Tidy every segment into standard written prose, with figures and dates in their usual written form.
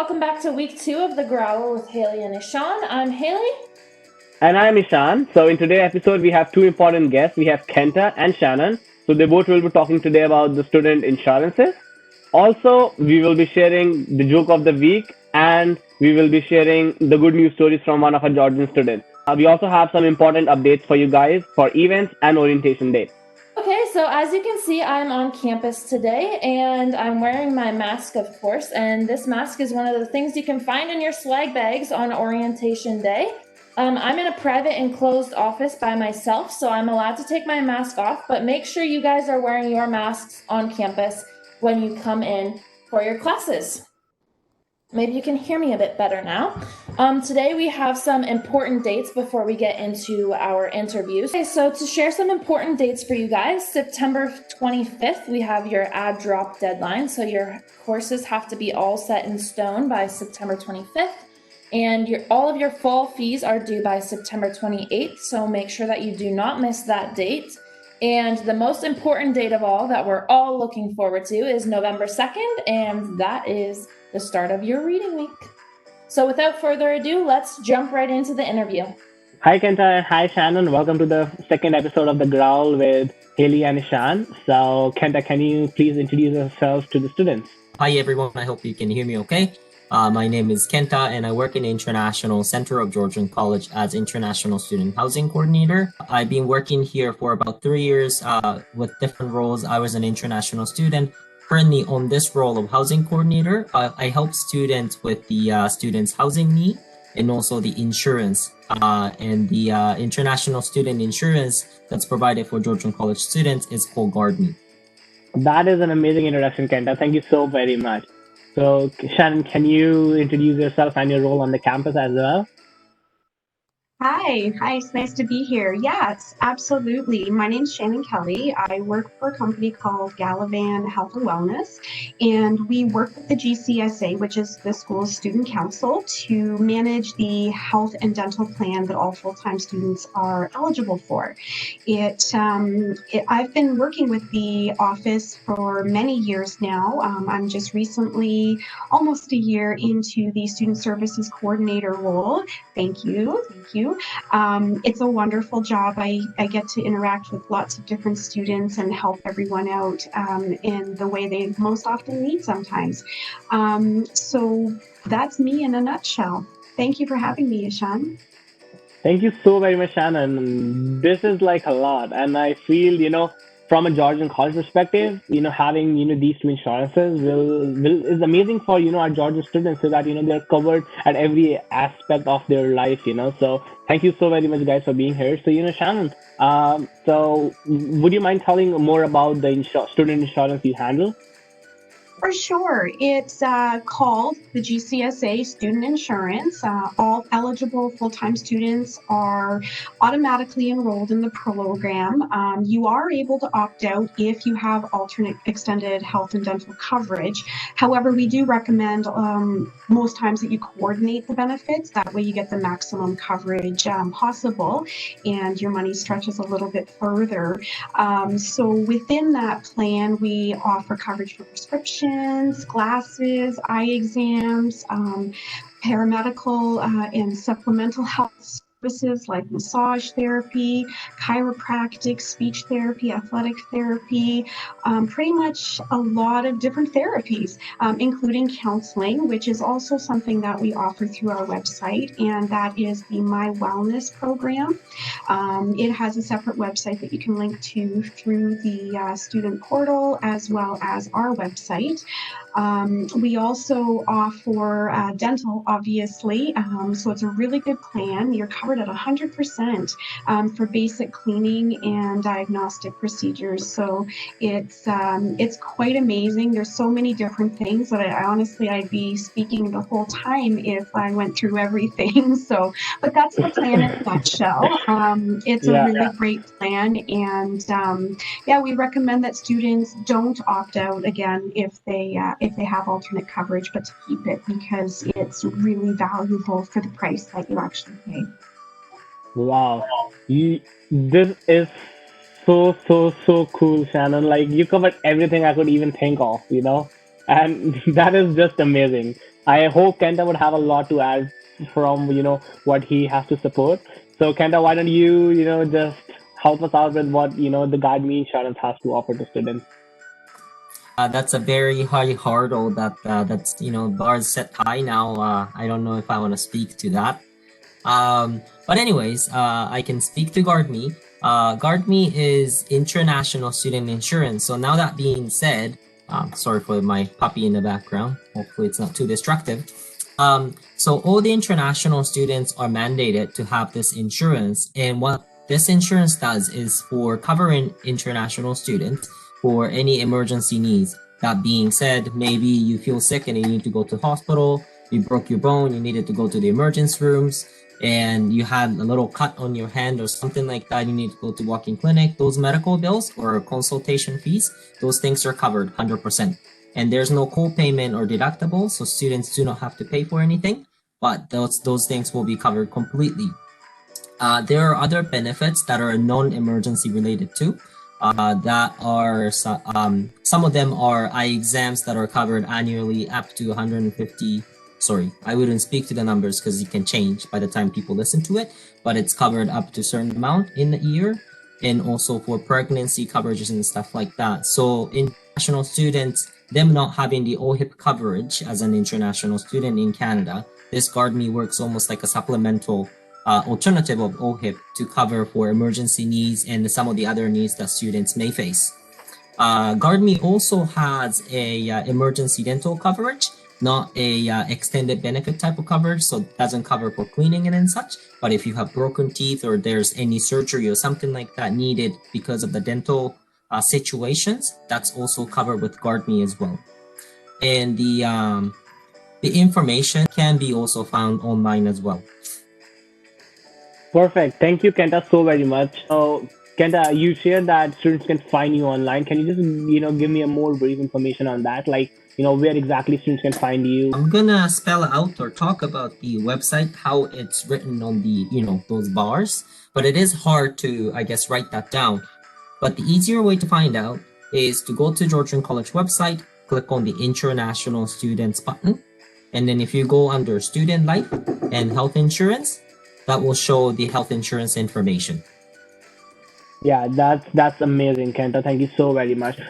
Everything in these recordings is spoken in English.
welcome back to week 2 of the GROWL with Hailey and Ishaan. I'm Hailey. And I'm Ishaan. So in today's episode, we have two important guests. We have Kenta and Shannon. So they both will be talking today about the student insurances. Also, we will be sharing the joke of the week and we will be sharing the good news stories from one of our Georgian students. We also have some important updates for you guys for events and orientation day. Okay, so as you can see, I'm on campus today and I'm wearing my mask, of course. And this mask is one of the things you can find in your swag bags on orientation day. I'm in a private enclosed office by myself, so I'm allowed to take my mask off, but make sure you guys are wearing your masks on campus when you come in for your classes. Maybe you can hear me a bit better now. Today we have some important dates before we get into our interviews. Okay, so to share some important dates for you guys, September 25th, we have your ad drop deadline. So your courses have to be all set in stone by September 25th. And all of your fall fees are due by September 28th. So make sure that you do not miss that date. And the most important date of all that we're all looking forward to is November 2nd. And that is the start of your reading week. So without further ado, let's jump right into the interview. Hi Kenta and hi Shannon. Welcome to the second episode of the Growl with Hailey and Ishaan. So Kenta, can you please introduce yourself to the students? Hi everyone, I hope you can hear me okay. My name is Kenta and I work in the International Center of Georgian College as International Student Housing Coordinator. I've been working here for about 3 years with different roles. I was an international student. Currently on this role of housing coordinator, I help students with the students' housing need and also the insurance and the international student insurance that's provided for Georgian College students is called GuardMe. That is an amazing introduction, Kenta. Thank you so very much. So Shannon, can you introduce yourself and your role on the campus as well? Hi, it's nice to be here. Yes, absolutely. My name's Shannon Kelly. I work for a company called Gallivan Health and Wellness, and we work with the GCSA, which is the school's student council, to manage the health and dental plan that all full-time students are eligible for. I've been working with the office for many years now. I'm just recently, almost a year into the student services coordinator role. Thank you. It's a wonderful job. I get to interact with lots of different students and help everyone out in the way they most often need sometimes. So that's me in a nutshell. Thank you for having me, Ishaan. Thank you so very much, Shannon. This is like a lot, and I feel, from a Georgian college perspective, having these two insurances is amazing for our Georgian students, so that they're covered at every aspect of their life. So thank you so very much, guys, for being here. So Shannon, so would you mind telling more about the student insurance you handle? For sure. It's called the GCSA Student Insurance. All eligible full-time students are automatically enrolled in the program. You are able to opt out if you have alternate extended health and dental coverage. However, we do recommend most times that you coordinate the benefits. That way you get the maximum coverage possible and your money stretches a little bit further. So within that plan, we offer coverage for prescriptions, glasses, eye exams, paramedical and supplemental health services like massage therapy, chiropractic, speech therapy, athletic therapy, pretty much a lot of different therapies, including counseling, which is also something that we offer through our website, and that is the My Wellness program. It has a separate website that you can link to through the student portal as well as our website. We also offer dental, obviously, so it's a really good plan. You're covered at 100% for basic cleaning and diagnostic procedures. So it's quite amazing. There's so many different things that I'd be speaking the whole time if I went through everything. But that's the plan in a nutshell. It's a really great plan, and we recommend that students don't opt out again if they have alternate coverage, but to keep it because it's really valuable for the price that you actually pay. Wow, this is so cool, Shannon. Like you covered everything I could even think of, and that is just amazing. I hope Kenta would have a lot to add from what he has to support. So Kenta, why don't you just help us out with what the GuardMe Insurance has to offer to students? That's a very high hurdle that's bars set high now. I don't know if I want to speak to that. But anyways, I can speak to GuardMe. GuardMe is international student insurance. So now that being said, sorry for my puppy in the background. Hopefully it's not too destructive. So all the international students are mandated to have this insurance. And what this insurance does is for covering international students for any emergency needs. That being said, maybe you feel sick and you need to go to hospital, you broke your bone, you needed to go to the emergency rooms, and you had a little cut on your hand or something like that, you need to go to walk-in clinic, those medical bills or consultation fees, those things are covered 100%. And there's no co-payment or deductible, so students do not have to pay for anything, but those things will be covered completely. There are other benefits that are non-emergency related too. That are some of them are eye exams that are covered annually up to 150. Sorry, I wouldn't speak to the numbers because it can change by the time people listen to it, but it's covered up to a certain amount in the year, and also for pregnancy coverages and stuff like that. So international students, them not having the OHIP coverage as an international student in Canada, this GuardMe works almost like a supplemental alternative of OHIP to cover for emergency needs and some of the other needs that students may face. GuardMe also has a emergency dental coverage, not a extended benefit type of coverage, so it doesn't cover for cleaning and such. But if you have broken teeth or there's any surgery or something like that needed because of the dental situations, that's also covered with GuardMe as well. And the information can be also found online as well. Perfect. Thank you, Kenta, so very much. So, Kenta, you shared that students can find you online. Can you just, give me a more brief information on that? Like, where exactly students can find you? I'm gonna spell out or talk about the website, how it's written on the, those bars, but it is hard to, I guess, write that down. But the easier way to find out is to go to Georgian College website, click on the International Students button, and then if you go under Student Life and Health Insurance, that will show the health insurance information. Yeah, that's amazing, Kenta. Thank you so very much.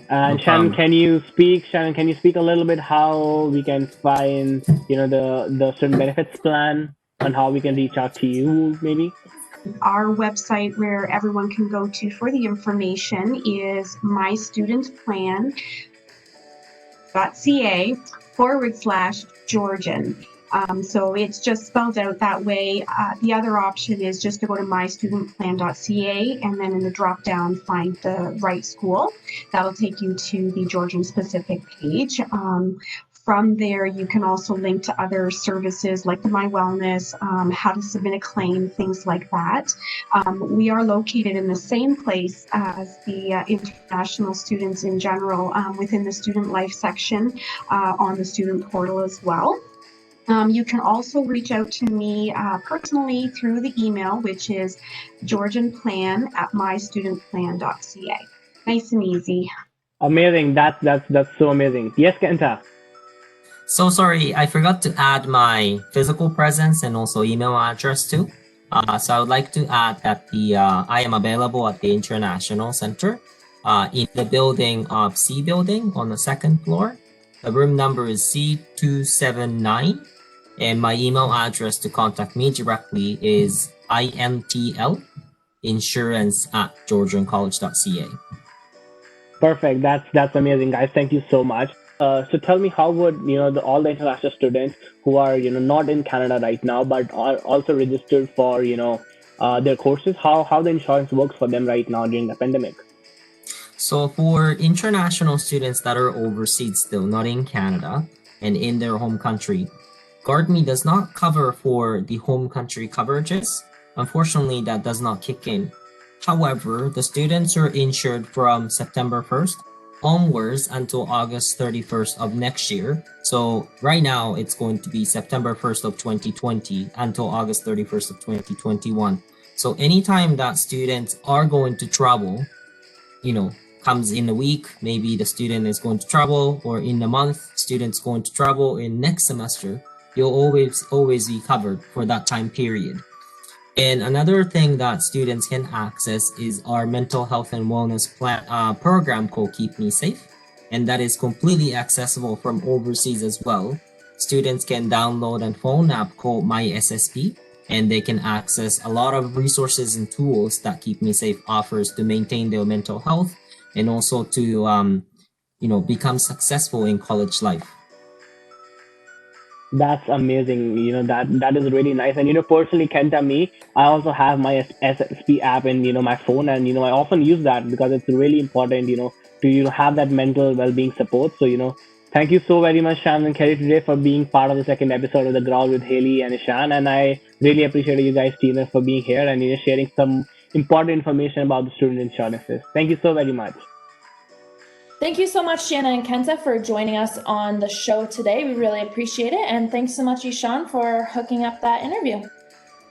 And No Shannon, problem. Shannon, can you speak a little bit how we can find, the certain benefits plan and how we can reach out to you, maybe? Our website where everyone can go to for the information is mystudentplan.ca/Georgian. So it's just spelled out that way. The other option is just to go to mystudentplan.ca and then in the drop down find the right school. That'll take you to the Georgian specific page. From there, you can also link to other services like the My Wellness, how to submit a claim, things like that. We are located in the same place as the international students in general within the student life section on the student portal as well. You can also reach out to me personally through the email, which is georgianplan@mystudentplan.ca. Nice and easy. Amazing. That's so amazing. Yes, Kenta. So sorry, I forgot to add my physical presence and also email address too. So I would like to add that I am available at the International Center in the building of C building on the second floor. The room number is C279, and my email address to contact me directly is intlinsurance@georgiancollege.ca. Perfect. That's amazing, guys. Thank you so much. So tell me, how would all the international students who are not in Canada right now but are also registered for their courses, how the insurance works for them right now during the pandemic? So for international students that are overseas still, not in Canada and in their home country, GuardMe does not cover for the home country coverages. Unfortunately, that does not kick in. However, the students are insured from September 1st onwards until August 31st of next year. So right now, it's going to be September 1st of 2020 until August 31st of 2021. So anytime that students are going to travel, comes in a week, maybe the student is going to travel, or in a month, student's going to travel. In next semester, you'll always be covered for that time period. And another thing that students can access is our mental health and wellness program called Keep Me Safe. And that is completely accessible from overseas as well. Students can download a phone app called My SSP, and they can access a lot of resources and tools that Keep Me Safe offers to maintain their mental health and also to become successful in college life. That's amazing. That is really nice. And personally, Kenta, me, I also have my SSP app in my phone, and I often use that because it's really important. To have that mental well-being support. So thank you so very much, Shannon and Kelly, today for being part of the second episode of the Growl with Hailey and Ishaan. And I really appreciate you guys, team, for being here and sharing some important information about the student insurances. Thank you so very much. Thank you so much, Shannon and Kenta, for joining us on the show today. We really appreciate it. And thanks so much, Ishaan, for hooking up that interview.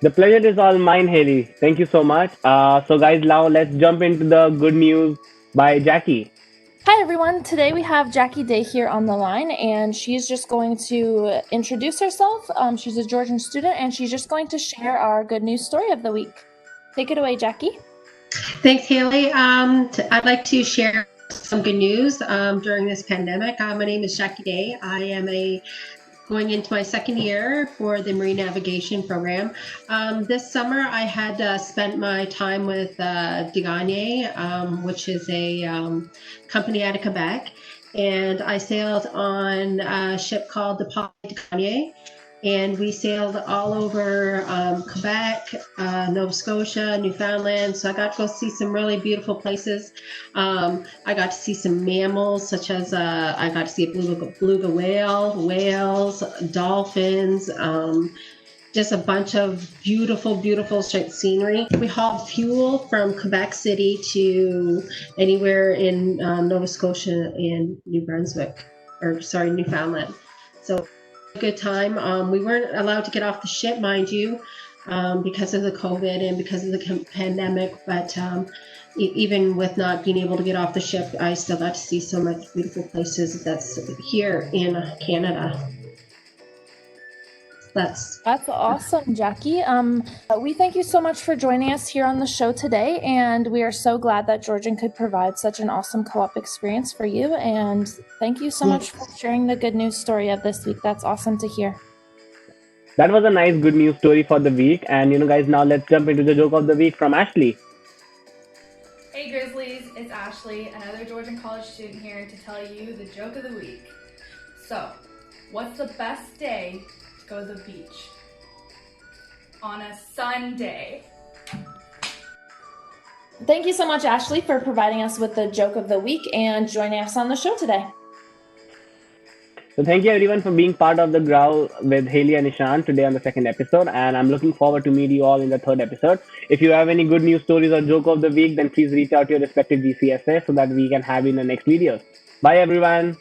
The pleasure is all mine, Hailey. Thank you so much. So guys, now let's jump into the good news by Jackie. Hi, everyone. Today we have Jackie Day here on the line, and she's just going to introduce herself. She's a Georgian student, and she's just going to share our good news story of the week. Take it away, Jackie. Thanks, Hailey. I'd like to share some good news during this pandemic. My name is Jackie Day. I am going into my second year for the marine navigation program. This summer, I had spent my time with GuardMe, which is a company out of Quebec, and I sailed on a ship called the GuardMe. And we sailed all over Quebec, Nova Scotia, Newfoundland. So I got to go see some really beautiful places. I got to see some mammals, such as I got to see a beluga whale, whales, dolphins, just a bunch of beautiful, beautiful scenery. We hauled fuel from Quebec City to anywhere in Nova Scotia and Newfoundland. So good time. We weren't allowed to get off the ship, mind you, because of the COVID and because of the pandemic, but even with not being able to get off the ship, I still got to see so much beautiful places that's here in Canada. That's awesome, Jackie. We thank you so much for joining us here on the show today, and we are so glad that Georgian could provide such an awesome co-op experience for you. And thank you so much for sharing the good news story of this week. That's awesome to hear. That was a nice good news story for the week. And guys, now let's jump into the joke of the week from Ashley. Hey Grizzlies, it's Ashley, another Georgian college student here to tell you the joke of the week. So, what's the best day to go to the beach? On a Sunday. Thank you so much, Ashley, for providing us with the joke of the week and joining us on the show today. So thank you everyone for being part of the Growl with Hailey and Ishaan today on the second episode, and I'm looking forward to meet you all in the third episode. If you have any good news stories or joke of the week, then please reach out to your respective GCSA so that we can have you in the next videos. Bye everyone.